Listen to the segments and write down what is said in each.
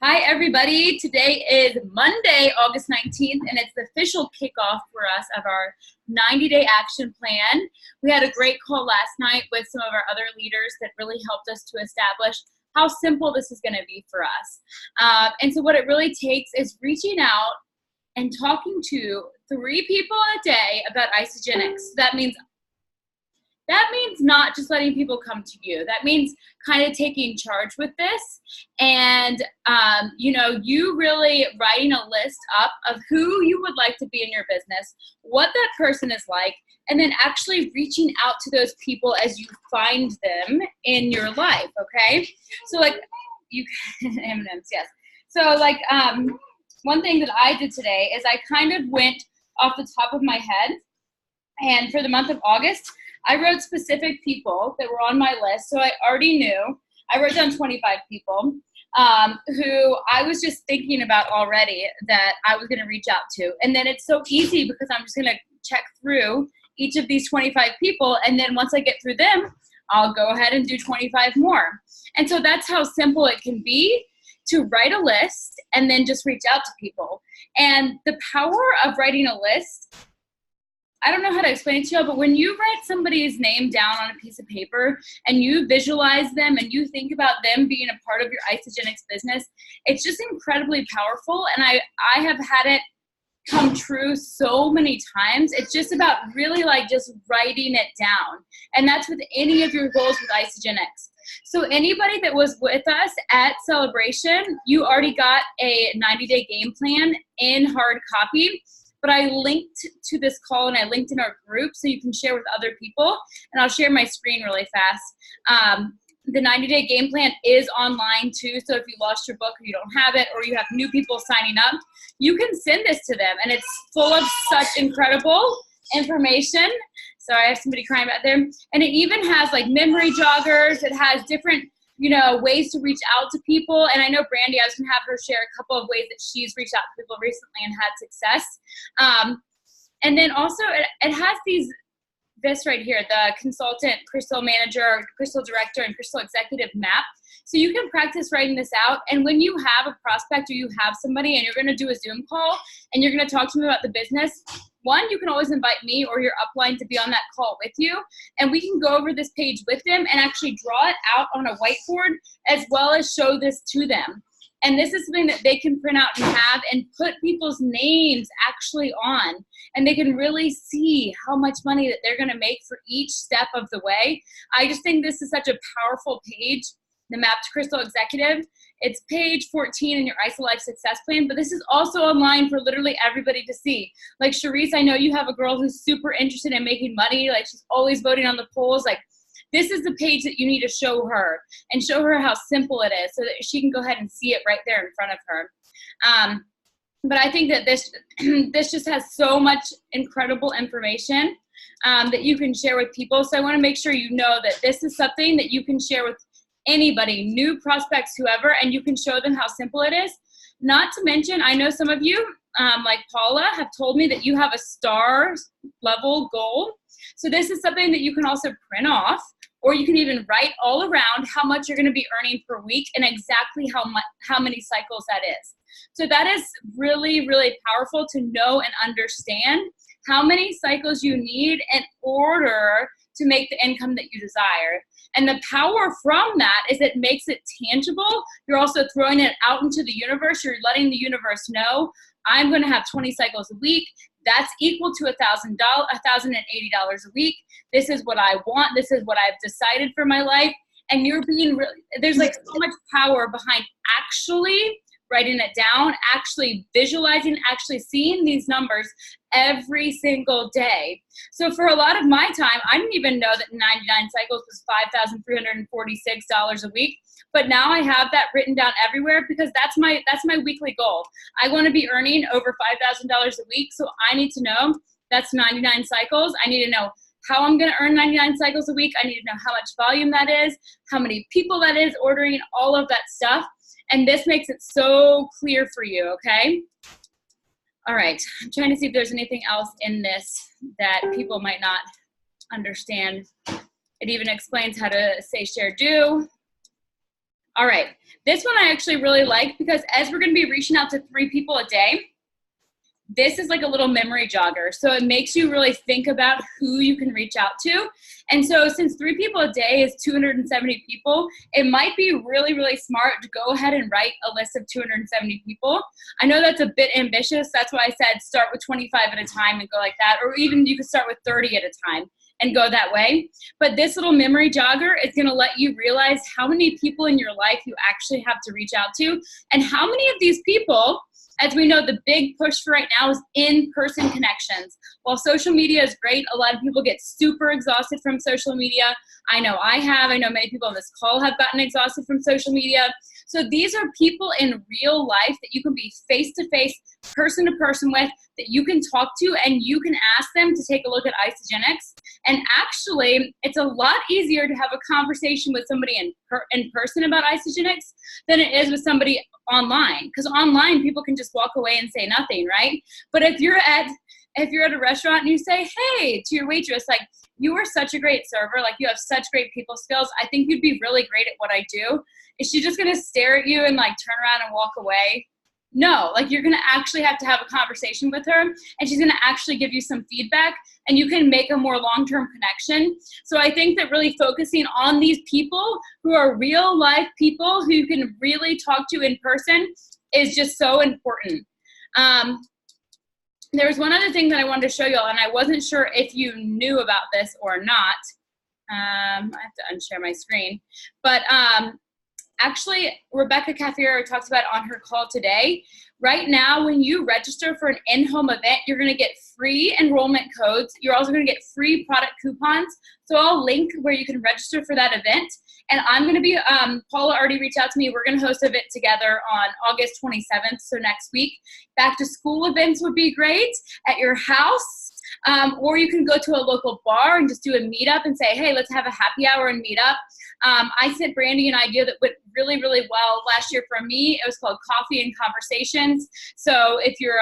Hi, everybody. Today is Monday, August 19th, and it's the official kickoff for us of our 90-day action plan. We had a great call last night with some of our other leaders that really helped us to establish how simple this is going to be for us. And so what it really takes is reaching out and talking to 3 people a day about isogenics. That means not just letting people come to you. That means kind of taking charge with this and, you really writing a list up of who you would like to be in your business, what that person is like, and then actually reaching out to those people as you find them in your life, okay? So like, M&Ms, yes. So like, one thing that I did today is I kind of went off the top of my head, and for the month of August, I wrote specific people that were on my list, so I already knew. I wrote down 25 people who I was just thinking about already that I was going to reach out to. And then it's so easy because I'm just going to check through each of these 25 people, and then once I get through them, I'll go ahead and do 25 more. And so that's how simple it can be to write a list and then just reach out to people. And the power of writing a list, I don't know how to explain it to you, but when you write somebody's name down on a piece of paper and you visualize them and you think about them being a part of your isogenics business, it's just incredibly powerful. And I have had it come true so many times. It's just about really like just writing it down. And that's with any of your goals with isogenics. So anybody that was with us at Celebration, you already got a 90-day game plan in hard copy. But I linked to this call and I linked in our group so you can share with other people. And I'll share my screen really fast. The 90-day game plan is online too. So if you lost your book or you don't have it or you have new people signing up, you can send this to them. And it's full of such incredible information. Sorry, I have somebody crying back there. And it even has like memory joggers. It has different ways to reach out to people. And I know Brandy, I was going to have her share a couple of ways that she's reached out to people recently and had success. And then also it has this right here, the consultant, crystal manager, crystal director, and crystal executive map. So you can practice writing this out. And when you have a prospect or you have somebody and you're going to do a Zoom call and you're going to talk to them about the business, one, you can always invite me or your upline to be on that call with you, and we can go over this page with them and actually draw it out on a whiteboard as well as show this to them. And this is something that they can print out and have and put people's names actually on, and they can really see how much money that they're going to make for each step of the way. I just think this is such a powerful page, the Map to Crystal Executive. It's page 14 in your IsoLife Success Plan, but this is also online for literally everybody to see. Like Charisse, I know you have a girl who's super interested in making money. Like she's always voting on the polls. Like this is the page that you need to show her and show her how simple it is so that she can go ahead and see it right there in front of her. But I think that this just has so much incredible information that you can share with people. So I want to make sure you know that this is something that you can share with anybody, new prospects, whoever, and you can show them how simple it is. Not to mention, I know some of you, like Paula, have told me that you have a star level goal. So this is something that you can also print off, or you can even write all around how much you're going to be earning per week and exactly how many cycles that is. So that is really, really powerful to know and understand how many cycles you need in order to make the income that you desire. And the power from that is it makes it tangible. You're also throwing it out into the universe. You're letting the universe know, I'm going to have 20 cycles a week. That's equal to $1,080 a week. This is what I want. This is what I've decided for my life. And you're being really, there's like so much power behind actually writing it down, actually visualizing, actually seeing these numbers every single day. So for a lot of my time, I didn't even know that 99 cycles was $5,346 a week. But now I have that written down everywhere because that's my weekly goal. I want to be earning over $5,000 a week. So I need to know that's 99 cycles. I need to know how I'm going to earn 99 cycles a week. I need to know how much volume that is, how many people that is ordering, all of that stuff. And this makes it so clear for you, okay? All right, I'm trying to see if there's anything else in this that people might not understand. It even explains how to say, share, do. All right. This one I actually really like because as we're going to be reaching out to 3 people a day, this is like a little memory jogger. So it makes you really think about who you can reach out to. And so since 3 people a day is 270 people, it might be really, really smart to go ahead and write a list of 270 people. I know that's a bit ambitious. That's why I said start with 25 at a time and go like that. Or even you could start with 30 at a time and go that way. But this little memory jogger is gonna let you realize how many people in your life you actually have to reach out to, and how many of these people, as we know, the big push for right now is in-person connections. While social media is great, a lot of people get super exhausted from social media. I know I have. I know many people on this call have gotten exhausted from social media. So these are people in real life that you can be face-to-face, person-to-person with, that you can talk to, and you can ask them to take a look at Isagenix. And actually, it's a lot easier to have a conversation with somebody in person about Isagenix than it is with somebody online. Because online, people can just walk away and say nothing, right? But if you're at a restaurant and you say, hey, to your waitress, like, you are such a great server, like you have such great people skills, I think you'd be really great at what I do. Is she just gonna stare at you and like turn around and walk away? No, like you're gonna actually have to have a conversation with her, and she's gonna actually give you some feedback, and you can make a more long-term connection. So I think that really focusing on these people who are real life people who you can really talk to in person is just so important. There was one other thing that I wanted to show you all, and I wasn't sure if you knew about this or not. I have to unshare my screen. But actually, Rebecca Cafiero talks about it on her call today. Right now, when you register for an in-home event, you're going to get free enrollment codes. You're also going to get free product coupons. So I'll link where you can register for that event. And I'm going to be, Paula already reached out to me. We're going to host an event together on August 27th, so next week. Back to school events would be great at your house. Or you can go to a local bar and just do a meetup and say, hey, let's have a happy hour and meet up. I sent Brandy an idea that went really, really well last year for me. It was called Coffee and Conversations. So if you're,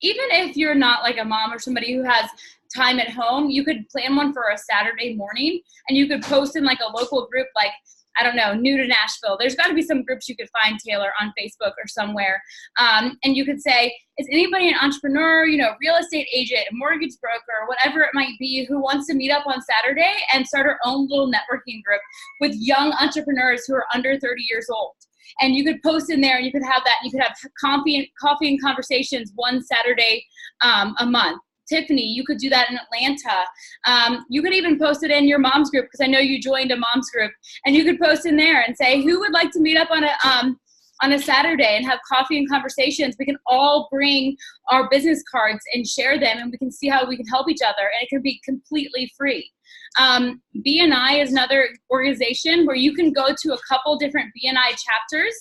even if you're not like a mom or somebody who has time at home, you could plan one for a Saturday morning, and you could post in like a local group, like, I don't know, new to Nashville. There's got to be some groups you could find, Taylor, on Facebook or somewhere. And you could say, is anybody an entrepreneur, you know, real estate agent, mortgage broker, whatever it might be, who wants to meet up on Saturday and start our own little networking group with young entrepreneurs who are under 30 years old? And you could post in there, and you could have that. You could have coffee and conversations one Saturday a month. Tiffany, you could do that in Atlanta. You could even post it in your mom's group, because I know you joined a mom's group, and you could post in there and say, who would like to meet up on a Saturday and have coffee and conversations? We can all bring our business cards and share them, and we can see how we can help each other, and it can be completely free. BNI is another organization where you can go to a couple different BNI chapters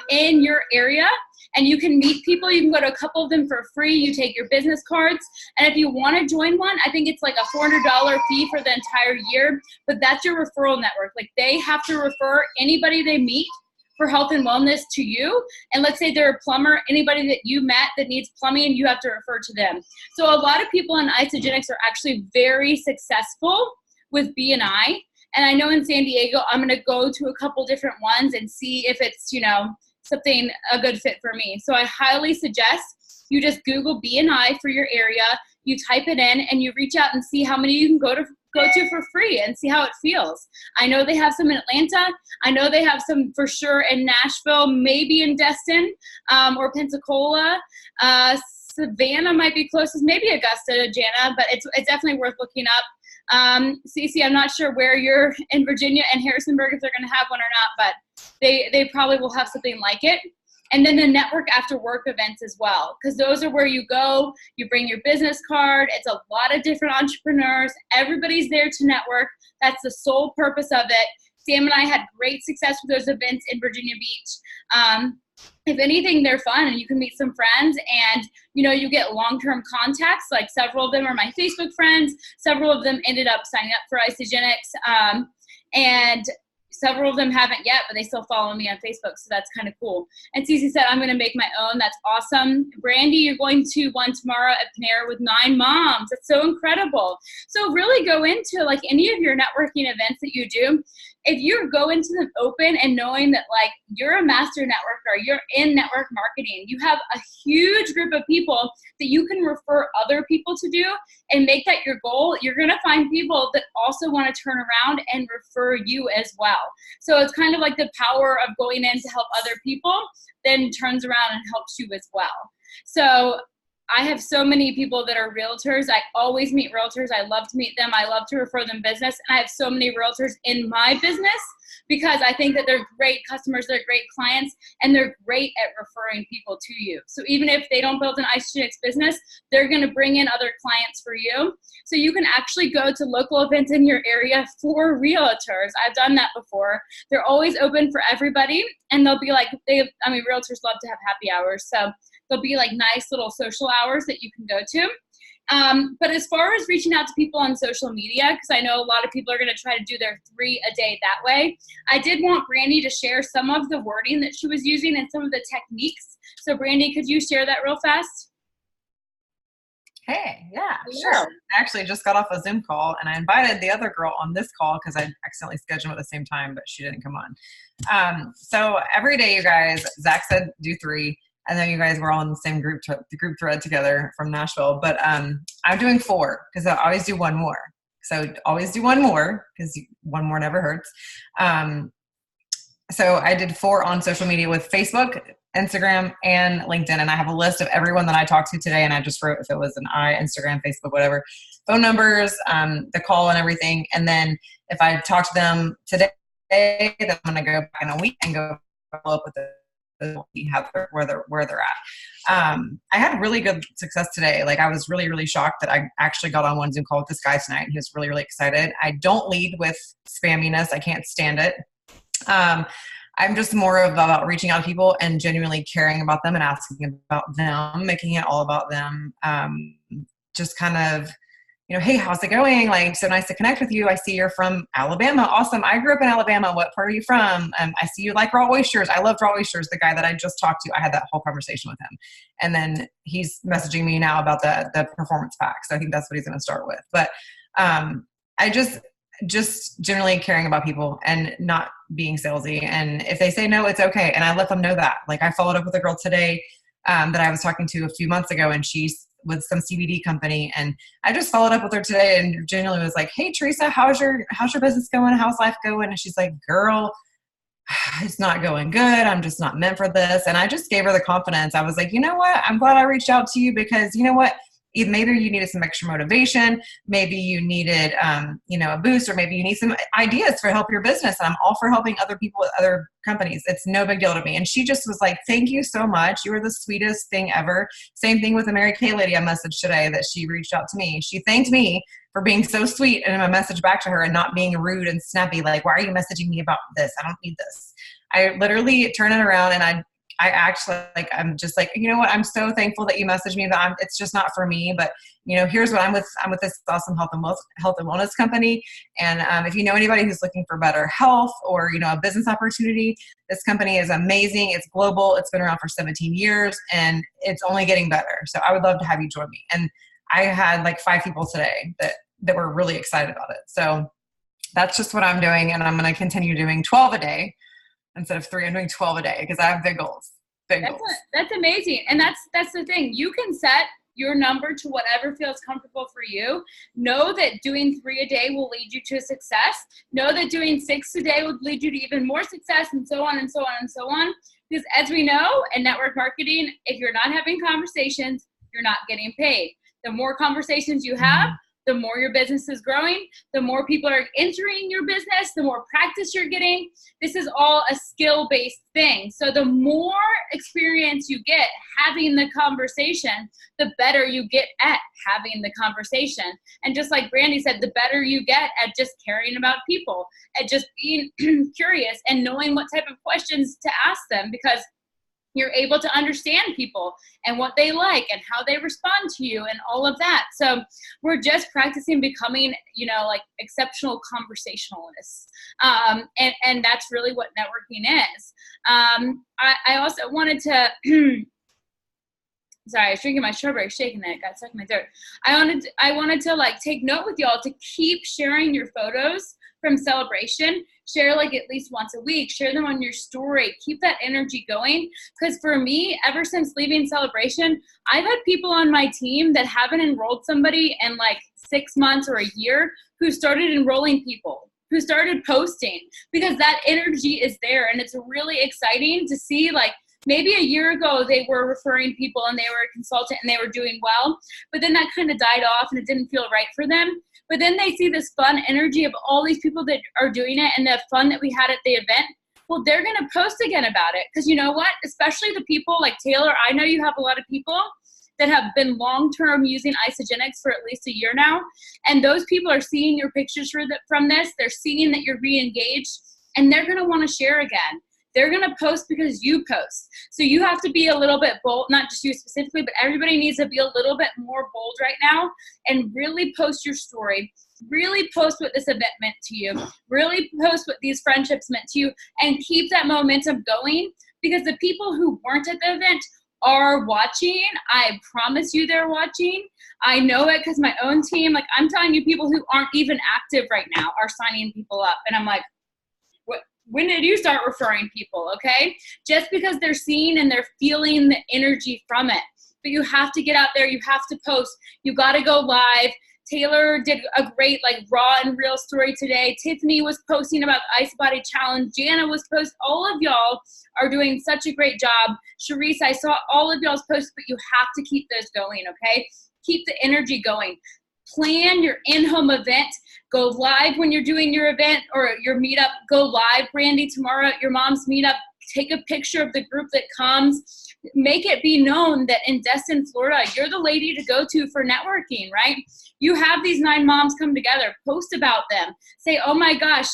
in your area, and you can meet people. You can go to a couple of them for free. You take your business cards, and if you want to join one, I think it's like a $400 fee for the entire year, but that's your referral network. Like, they have to refer anybody they meet for health and wellness to you. And let's say they're a plumber, anybody that you met that needs plumbing, you have to refer to them. So a lot of people in Isagenix are actually very successful with BNI. And I know in San Diego, I'm going to go to a couple different ones and see if it's, you know, something, a good fit for me. So I highly suggest you just Google BNI for your area, you type it in, and you reach out and see how many you can go to for free and see how it feels. I know they have some in Atlanta. I know they have some for sure in Nashville, maybe in Destin or Pensacola. Savannah might be closest, maybe Augusta, Jana, but it's definitely worth looking up. Cece, I'm not sure where you're in Virginia and Harrisonburg, if they're going to have one or not, but they probably will have something like it. And then the network after work events as well, because those are where you go, you bring your business card. It's a lot of different entrepreneurs. Everybody's there to network. That's the sole purpose of it. Sam and I had great success with those events in Virginia Beach. If anything, they're fun, and you can meet some friends, and you know, you get long-term contacts. Like, several of them are my Facebook friends. Several of them ended up signing up for Isagenix, and several of them haven't yet, but they still follow me on Facebook, so that's kind of cool. And Cece said, I'm going to make my own. That's awesome. Brandy, you're going to one tomorrow at Panera with 9 moms. That's so incredible. So really go into, like, any of your networking events that you do. if you go into them open and knowing that like you're a master networker, you're in network marketing, you have a huge group of people that you can refer other people to do and make that your goal, you're going to find people that also want to turn around and refer you as well. So it's kind of like the power of going in to help other people then turns around and helps you as well. So I have so many people that are realtors. I always meet realtors. I love to meet them. I love to refer them business. And I have so many realtors in my business because I think that they're great customers, they're great clients, and they're great at referring people to you. So even if they don't build an Isagenix business, they're going to bring in other clients for you. So you can actually go to local events in your area for realtors. I've done that before. They're always open for everybody. And they'll be like, realtors love to have happy hours. So there'll be like nice little social hours that you can go to. But as far as reaching out to people on social media, because I know a lot of people are going to try to do their 3 a day that way, I did want Brandy to share some of the wording that she was using and some of the techniques. So Brandy, could you share that real fast? Hey, yeah, sure. I actually just got off a Zoom call and I invited the other girl on this call because I accidentally scheduled them at the same time, but she didn't come on. So every day, you guys, Zach said do 3. I know you guys were all in the same group thread together from Nashville, but I'm doing 4 because I always do one more. So always do one more because one more never hurts. So I did 4 on social media with Facebook, Instagram, and LinkedIn. And I have a list of everyone that I talked to today. And I just wrote if it was an Instagram, Facebook, whatever, phone numbers, the call and everything. And then if I talk to them today, then I'm going to go back in a week and go follow up with where they're at. I had really good success today. Like I was really, really shocked that I actually got on one Zoom call with this guy tonight. He was really, really excited. I don't lead with spamminess. I can't stand it. I'm just more of about reaching out to people and genuinely caring about them and asking about them, making it all about them. Just kind of, hey, how's it going? Like, so nice to connect with you. I see you're from Alabama. Awesome. I grew up in Alabama. What part are you from? I see you like raw oysters. I love raw oysters. The guy that I just talked to, I had that whole conversation with him. And then he's messaging me now about the performance pack. So I think that's what he's going to start with. But I just generally caring about people and not being salesy. And if they say no, it's okay. And I let them know that. Like I followed up with a girl today that I was talking to a few months ago, and she's with some CBD company. And I just followed up with her today and genuinely was like, hey, Teresa, how's your business going? How's life going? And she's like, girl, it's not going good. I'm just not meant for this. And I just gave her the confidence. I was like, you know what? I'm glad I reached out to you because you know what? Maybe you needed some extra motivation. Maybe you needed, a boost, or maybe you need some ideas for help your business. And I'm all for helping other people with other companies. It's no big deal to me. And she just was like, thank you so much. You were the sweetest thing ever. Same thing with the Mary Kay lady I messaged today that she reached out to me. She thanked me for being so sweet and a message back to her and not being rude and snappy. Like, why are you messaging me about this? I don't need this. I literally turn it around and I actually I'm just like, you know what? I'm so thankful that you messaged me, but it's just not for me. But here's what I'm with this awesome health and wellness company. And if you know anybody who's looking for better health or a business opportunity, this company is amazing. It's global. It's been around for 17 years, and it's only getting better. So I would love to have you join me. And I had like 5 people today that were really excited about it. So that's just what I'm doing, and I'm going to continue doing 12 a day. Instead of 3, I'm doing 12 a day because I have big goals. That's amazing. And that's the thing. You can set your number to whatever feels comfortable for you. Know that doing 3 a day will lead you to success. Know that doing 6 a day will lead you to even more success, and so on and so on and so on. Because as we know in network marketing, if you're not having conversations, you're not getting paid. The more conversations you have, the more your business is growing, the more people are entering your business, the more practice you're getting. This is all a skill-based thing. So the more experience you get having the conversation, the better you get at having the conversation. And just like Brandy said, the better you get at just caring about people, at just being curious and knowing what type of questions to ask them, because you're able to understand people and what they like and how they respond to you and all of that. So we're just practicing becoming, like exceptional conversationalists. And that's really what networking is. I also wanted to, sorry, I was drinking my strawberry shake and it got stuck in my throat. I wanted to like take note with y'all to keep sharing your photos from celebration, share like at least once a week, share them on your story, keep that energy going. Because for me, ever since leaving celebration, I've had people on my team that haven't enrolled somebody in like 6 months or a year who started enrolling people, who started posting, because that energy is there. And it's really exciting to see, like, maybe a year ago they were referring people and they were a consultant and they were doing well, but then that kind of died off and it didn't feel right for them. But then they see this fun energy of all these people that are doing it and the fun that we had at the event. Well, they're going to post again about it. Because you know what? Especially the people like Taylor, I know you have a lot of people that have been long-term using Isagenix for at least a year now. And those people are seeing your pictures from this. They're seeing that you're re-engaged, and they're going to want to share again. They're going to post because you post. So you have to be a little bit bold, not just you specifically, but everybody needs to be a little bit more bold right now and really post your story. Really post what this event meant to you. Really post what these friendships meant to you, and keep that momentum going, because the people who weren't at the event are watching. I promise you they're watching. I know it because my own team, like I'm telling you, people who aren't even active right now are signing people up. And I'm like, when did you start referring people? Okay. Just because they're seeing and they're feeling the energy from it. But you have to get out there. You have to post. You got to go live. Taylor did a great like raw and real story today. Tiffany was posting about the Ice Body Challenge. Jana was posting. All of y'all are doing such a great job. Sharice, I saw all of y'all's posts, but you have to keep those going, okay? Keep the energy going. Plan your in-home event. Go live when you're doing your event or your meetup. Go live, Brandy, tomorrow at your mom's meetup. Take a picture of the group that comes. Make it be known that in Destin, Florida, you're the lady to go to for networking, right? You have these 9 moms come together. Post about them. Say, oh my gosh,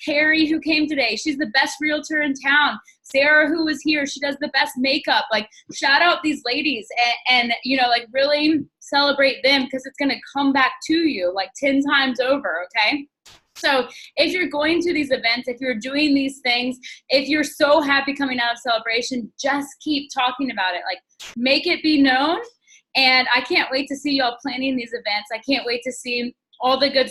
Carrie who came today, she's the best realtor in town. Sarah who was here, she does the best makeup. Like, shout out these ladies and you know, like really celebrate them, because it's going to come back to you like 10 times over, okay? So if you're going to these events, if you're doing these things, if you're so happy coming out of celebration, just keep talking about it. Like, make it be known. And I can't wait to see y'all planning these events. I can't wait to see all the good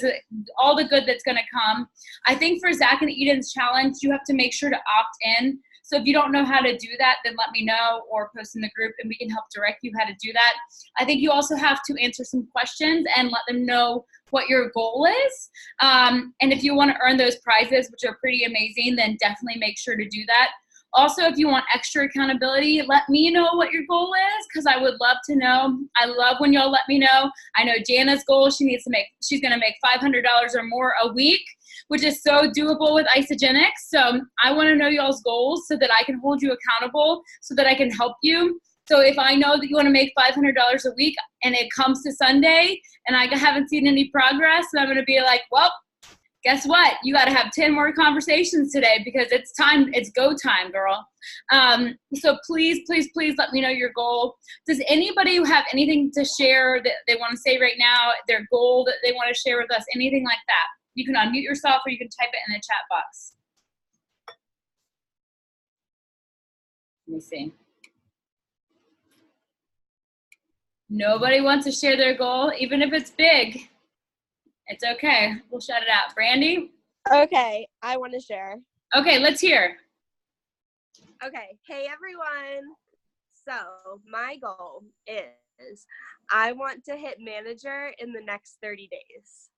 that's going to come. I think for Zach and Eden's challenge, you have to make sure to opt in. So if you don't know how to do that, then let me know or post in the group and we can help direct you how to do that. I think you also have to answer some questions and let them know what your goal is. And if you want to earn those prizes, which are pretty amazing, then definitely make sure to do that. Also, if you want extra accountability, let me know what your goal is, because I would love to know. I love when y'all let me know. I know Jana's goal, she's going to make $500 or more a week, which is so doable with Isagenix. So I want to know y'all's goals so that I can hold you accountable, so that I can help you. So if I know that you want to make $500 a week and it comes to Sunday and I haven't seen any progress, then I'm going to be like, well, guess what? You got to have 10 more conversations today, because it's time. It's go time, girl. So please, please, please let me know your goal. Does anybody have anything to share that they want to say right now, their goal that they want to share with us, anything like that? You can unmute yourself or you can type it in the chat box. Let me see. Nobody wants to share their goal, even if it's big. It's okay. We'll shout it out. Brandy? Okay, I want to share. Okay, let's hear. Okay, hey everyone. So my goal is I want to hit manager in the next 30 days.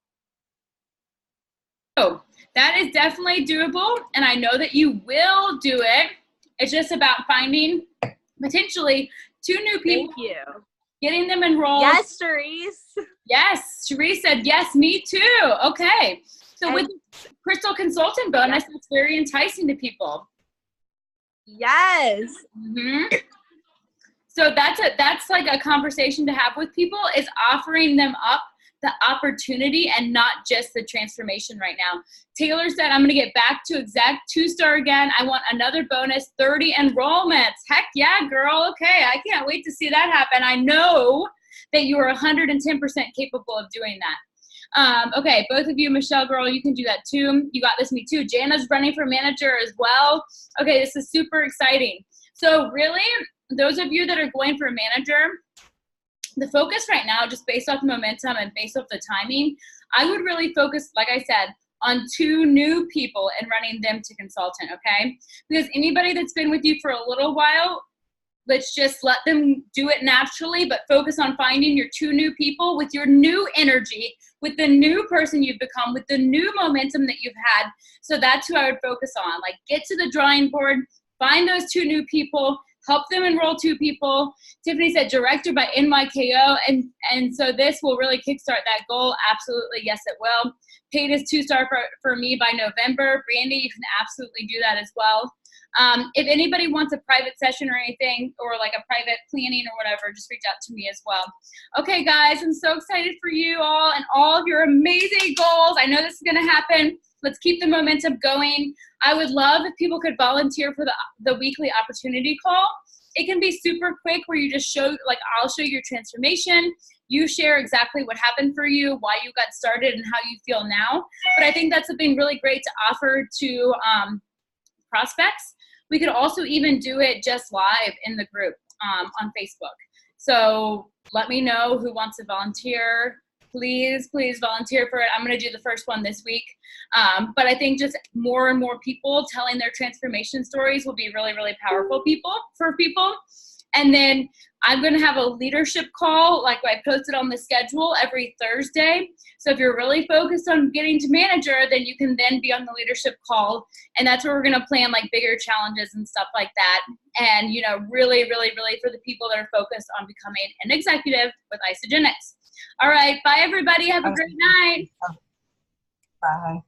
Oh, that is definitely doable, and I know that you will do it. It's just about finding potentially 2 new people. Thank you. Getting them enrolled. Yes, Sharice. Yes, Sharice said yes, me too. Okay, so with Crystal Consultant bonus, it's very enticing to people. Yes. Mm-hmm. So that's like a conversation to have with people, is offering them up the opportunity and not just the transformation right now. Taylor said, I'm going to get back to exact 2-star again. I want another bonus, 30 enrollments. Heck yeah, girl. Okay, I can't wait to see that happen. I know that you are 110% capable of doing that. Okay, both of you, Michelle, girl, you can do that too. You got this, me too. Jana's running for manager as well. Okay, this is super exciting. So really, those of you that are going for a manager, the focus right now, just based off momentum and based off the timing, I would really focus, like I said, on 2 new people and running them to consultant, okay? Because anybody that's been with you for a little while, let's just let them do it naturally, but focus on finding your 2 new people with your new energy, with the new person you've become, with the new momentum that you've had. So that's who I would focus on. Like, get to the drawing board, find those 2 new people, help them enroll 2 people. Tiffany said director by NYKO. And so this will really kickstart that goal. Absolutely. Yes, it will. Paid is 2-star for me by November. Brandy, you can absolutely do that as well. If anybody wants a private session or anything, or like a private planning or whatever, just reach out to me as well. Okay, guys, I'm so excited for you all and all of your amazing goals. I know this is going to happen. Let's keep the momentum going. I would love if people could volunteer for the weekly opportunity call. It can be super quick where you just show, like, I'll show your transformation. You share exactly what happened for you, why you got started, and how you feel now. But I think that's something really great to offer to prospects. We could also even do it just live in the group on Facebook. So let me know who wants to volunteer. Please, please volunteer for it. I'm going to do the first one this week. But I think just more and more people telling their transformation stories will be really, really powerful for people. And then I'm going to have a leadership call, like I posted on the schedule, every Thursday. So if you're really focused on getting to manager, then you can then be on the leadership call. And that's where we're going to plan like bigger challenges and stuff like that. And, you know, really, really, really for the people that are focused on becoming an executive with Isagenix. All right. Bye, everybody. Have a great night. Bye.